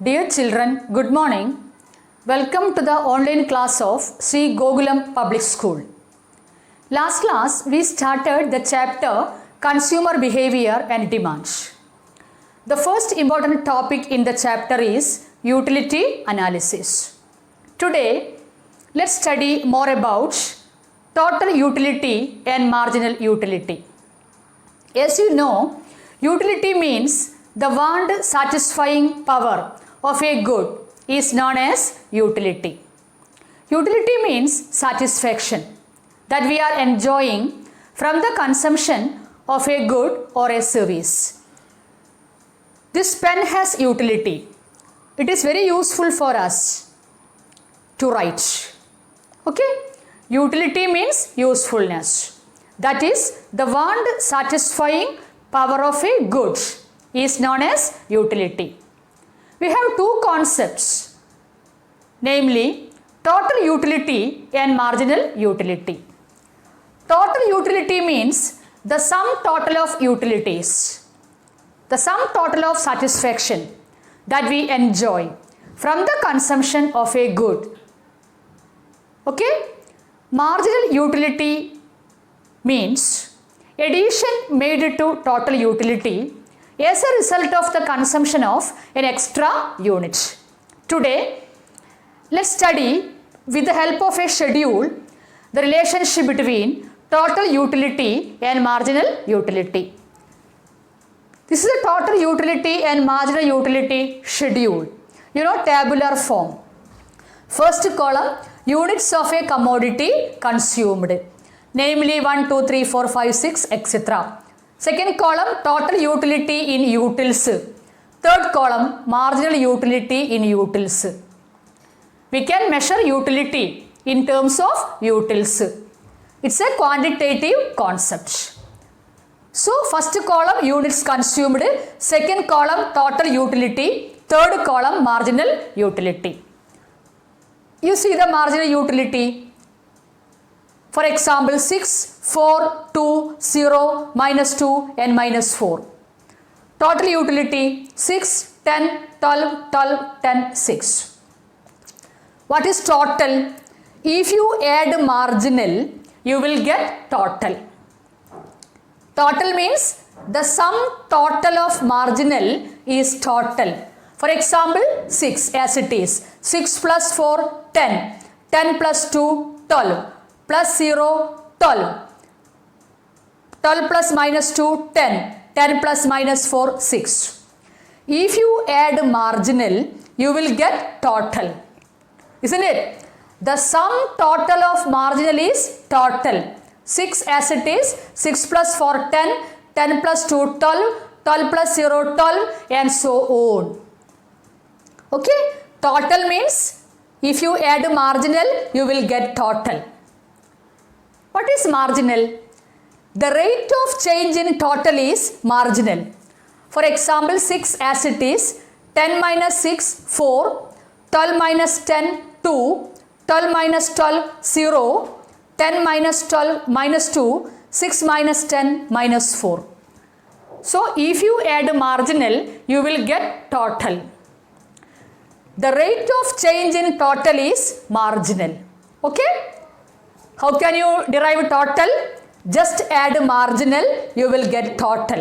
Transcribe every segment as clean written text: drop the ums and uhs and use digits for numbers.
Dear children, good morning. Welcome to the online class of Sri Gokulam Public School. Last class we started the chapter Consumer Behavior and Demands. The first important topic in the chapter is utility analysis. Today let's study more about total utility and marginal utility. As you know, utility means the want satisfying power of a good is known as utility. Utility means satisfaction that we are enjoying from the consumption of a good or a service. This pen has utility. It is very useful for us to write. Okay? Utility means usefulness. That is, the want satisfying power of a good is known as utility. We have two concepts, namely total utility and marginal utility. Total utility means the sum total of utilities, the sum total of satisfaction that we enjoy from the consumption of a good. Okay? Marginal utility means addition made to total utility as a result of the consumption of an extra unit. Today, let's study with the help of a schedule the relationship between total utility and marginal utility. This is a total utility and marginal utility schedule. You know, tabular form. First column, units of a commodity consumed, namely 1, 2, 3, 4, 5, 6, etc. Second column, total utility in utils. Third column, marginal utility in utils. We can measure utility in terms of utils. It's a quantitative concept. So, first column, units consumed. Second column, total utility. Third column, marginal utility. You see the marginal utility. For example, 6, 4, 2, 0, minus 2 and minus 4. Total utility 6, 10, 12, 12, 10, 6. What is total? If you add marginal, you will get total. Total means the sum total of marginal is total. For example, 6 as it is. 6 plus 4, 10. 10 plus 2, 12. Plus 0, 12. 12 plus minus 2, 10. 10 plus minus 4, 6. If you add marginal, you will get total. Isn't it? The sum total of marginal is total. 6 as it is. 6 plus 4, 10. 10 plus 2, 12. 12 plus 0, 12 and so on. Okay? Total means if you add marginal, you will get total. What is marginal? The rate of change in total is marginal. For example, 6 as it is, 10 minus 6, 4, 12 minus 10, 2, 12 minus 12, 0, 10 minus 12, minus 2, 6 minus 10, minus 4. So, if you add marginal, you will get total. The rate of change in total is marginal. Okay? How can you derive total? Just add marginal, you will get total.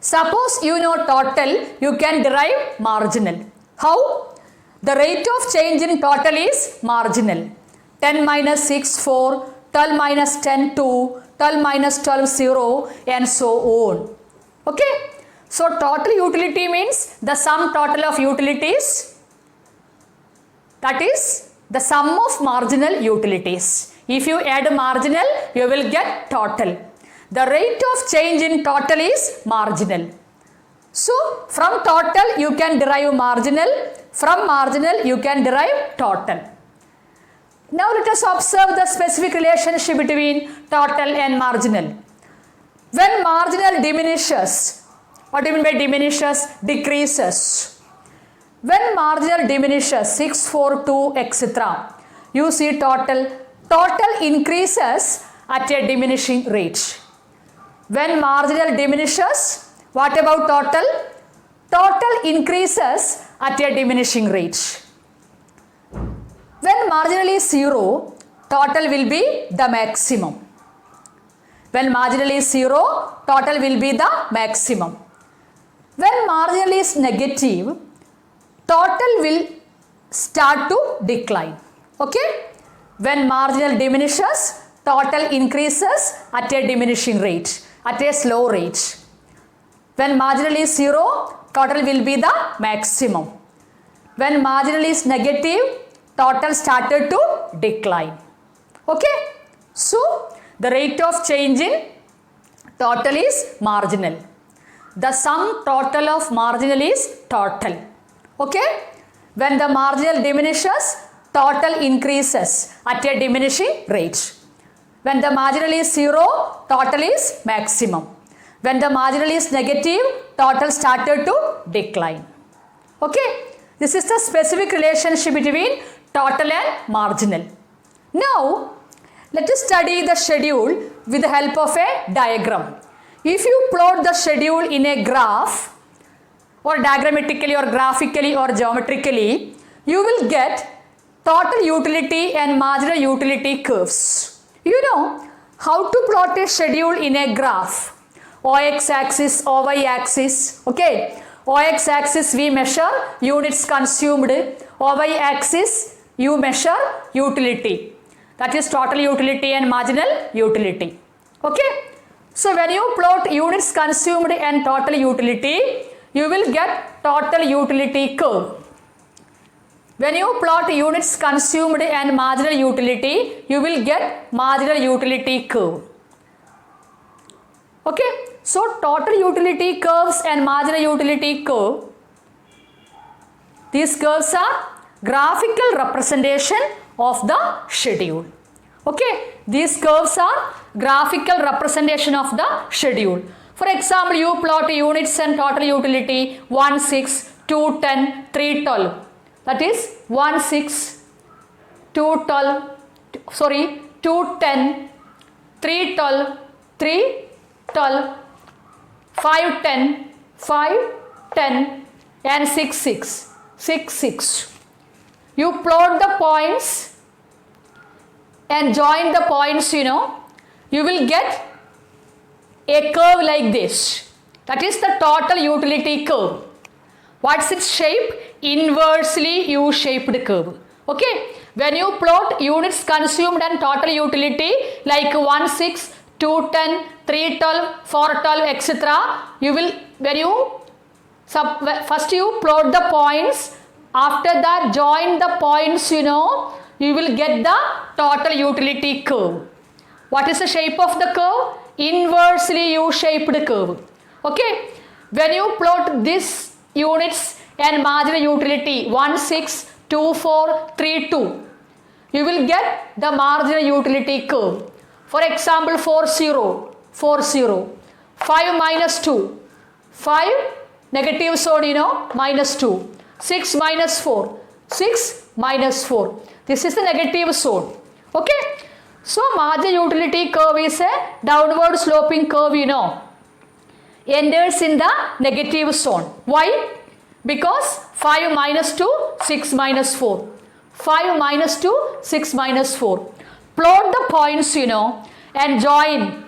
Suppose you know total, you can derive marginal. How? The rate of change in total is marginal. 10 minus 6, 4, 12 minus 10, 2, 12 minus 12, 0 and so on. Okay? So, total utility means the sum total of utilities, that is the sum of marginal utilities. If you add marginal, you will get total. The rate of change in total is marginal. So, from total you can derive marginal, from marginal you can derive total. Now, let us observe the specific relationship between total and marginal. When marginal diminishes, what do you mean by diminishes? Decreases. When marginal diminishes, 6, 4, 2, etc., you see total. Total increases at a diminishing rate. When marginal diminishes, what about total? total increases at a diminishing rate. When marginal is 0, total will be the maximum. When marginal is 0, total will be the maximum. When marginal is negative, total will start to decline. Okay? When marginal diminishes, total increases at a diminishing rate, at a slow rate. When marginal is 0, total will be the maximum. When marginal is negative, total started to decline. Okay? So, the rate of change in total is marginal. The sum total of marginal is total. Okay? When the marginal diminishes, total increases at a diminishing rate. When the marginal is 0, total is maximum. When the marginal is negative, total started to decline. Okay? This is the specific relationship between total and marginal. Now, let us study the schedule with the help of a diagram. If you plot the schedule in a graph, or diagrammatically or graphically or geometrically, you will get total utility and marginal utility curves. You know how to plot a schedule in a graph. OX axis, OY axis. Okay. OX axis we measure units consumed. OY axis you measure utility. That is total utility and marginal utility. Okay. So when you plot units consumed and total utility, you will get total utility curve. When you plot units consumed and marginal utility, you will get marginal utility curve. Okay. So total utility curves and marginal utility curve, these curves are graphical representation of the schedule. Okay. These curves are graphical representation of the schedule. For example, you plot units and total utility 1, 6, 2, 10, 3, 12. That is 1, 6, 2, 12, 2, 10, 3, 12, 3, 12, 5, 10, 5, 10 and 6, 6, 6, 6. You plot the points and join the points, you will get a curve like this. That is the total utility curve. What's its shape? Inversely U-shaped curve. Okay. When you plot units consumed and total utility like 1, 6, 2, 10, 3, 12, 4, 12, etc. You will, first you plot the points. After that, join the points, you will get the total utility curve. What is the shape of the curve? Inversely U-shaped curve. Okay. When you plot this units and marginal utility 1, 6, 2, 4, 3, 2, you will get the marginal utility curve. For example, 4, 0, 4, 0, 5 minus 2, 5 negative zone, minus 2, 6 minus 4, 6 minus 4. This is the negative zone. Okay. So, marginal utility curve is a downward sloping curve, enters in the negative zone. Why? Because 5 minus 2, 6 minus 4. 5 minus 2, 6 minus 4. Plot the points, and join.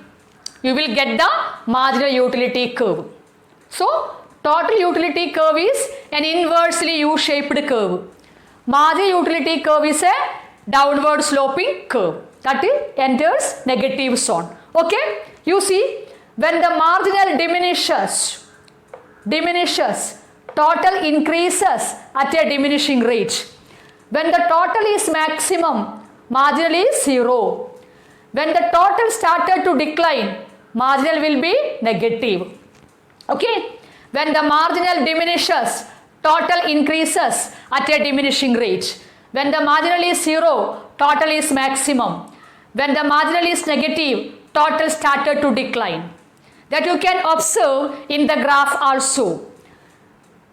You will get the marginal utility curve. So, total utility curve is an inversely U-shaped curve. Marginal utility curve is a downward sloping curve that enters negative zone. Okay. You see, when the marginal diminishes, total increases at a diminishing rate. When the total is maximum, marginal is 0. When the total started to decline, marginal will be negative. Okay. When the marginal diminishes, total increases at a diminishing rate. When the marginal is 0, total is maximum. When the marginal is negative, total started to decline. That you can observe in the graph also.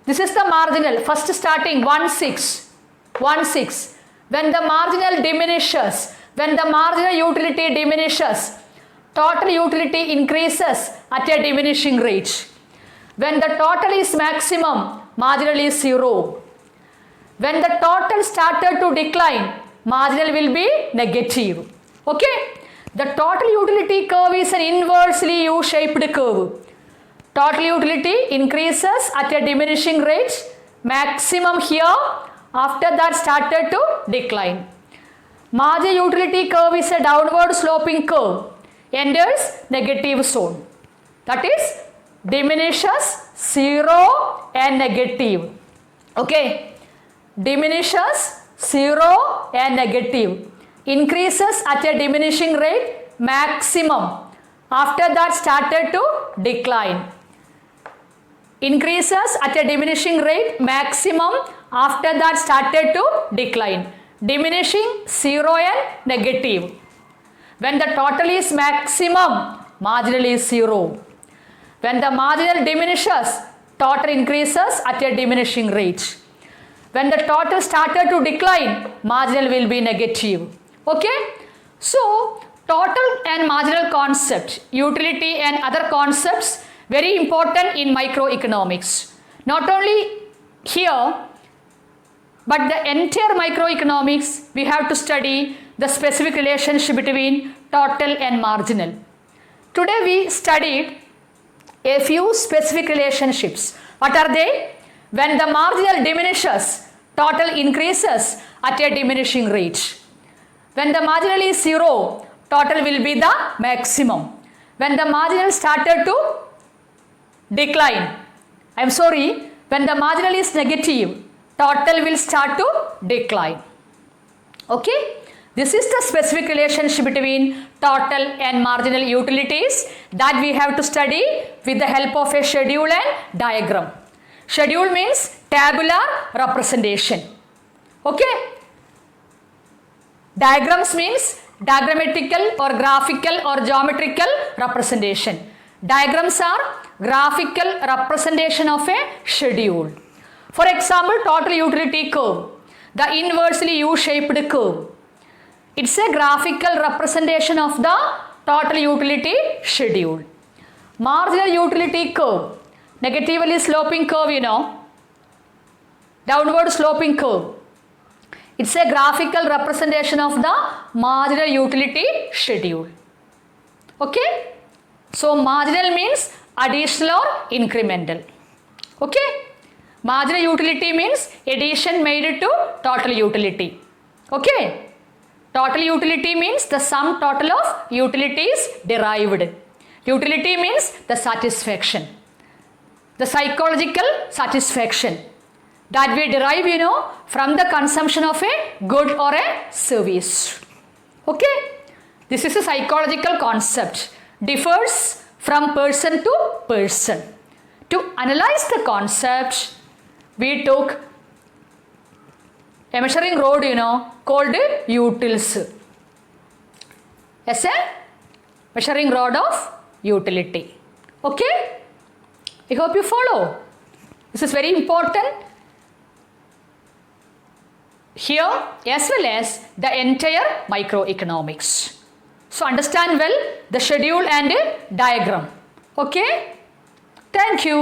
This is the marginal, first starting 1, 6, 1, 6. When the marginal diminishes, when the marginal utility diminishes, total utility increases at a diminishing rate. When the total is maximum, marginal is 0. When the total started to decline, marginal will be negative. Okay? The total utility curve is an inversely U-shaped curve. Total utility increases at a diminishing rate, maximum here, after that started to decline. Marginal utility curve is a downward sloping curve, enters negative zone. That is diminishes 0 and negative. Okay? Diminishes 0 and negative. Increases at a diminishing rate, maximum. After that started to decline. Increases at a diminishing rate, maximum. After that started to decline. Diminishing 0 and negative. When the total is maximum, marginal is 0. When the marginal diminishes, total increases at a diminishing rate. When the total started to decline, marginal will be negative. Okay? So, total and marginal concept, utility and other concepts, very important in microeconomics. Not only here, but the entire microeconomics, we have to study the specific relationship between total and marginal. Today we studied a few specific relationships. What are they? When the marginal diminishes, total increases at a diminishing rate. When the marginal is 0, total will be the maximum. When the marginal started to decline, when the marginal is negative, total will start to decline. Okay? This is the specific relationship between total and marginal utilities that we have to study with the help of a schedule and diagram. Schedule means tabular representation. Okay? Diagrams means diagrammatical or graphical or geometrical representation. Diagrams are graphical representation of a schedule. For example, total utility curve, the inversely U-shaped curve. It's a graphical representation of the total utility schedule. Marginal utility curve, negatively sloping curve, downward sloping curve. It's a graphical representation of the marginal utility schedule. Okay? So, marginal means additional or incremental. Okay? Marginal utility means addition made to total utility. Okay? Total utility means the sum total of utilities derived. Utility means the satisfaction. The psychological satisfaction that we derive, from the consumption of a good or a service. Okay? This is a psychological concept. Differs from person to person. To analyze the concept, we took a measuring rod, called utils. As a measuring rod of utility. Okay? I hope you follow. This is very important here as well as the entire microeconomics. So, understand well the schedule and diagram. Okay? Thank you.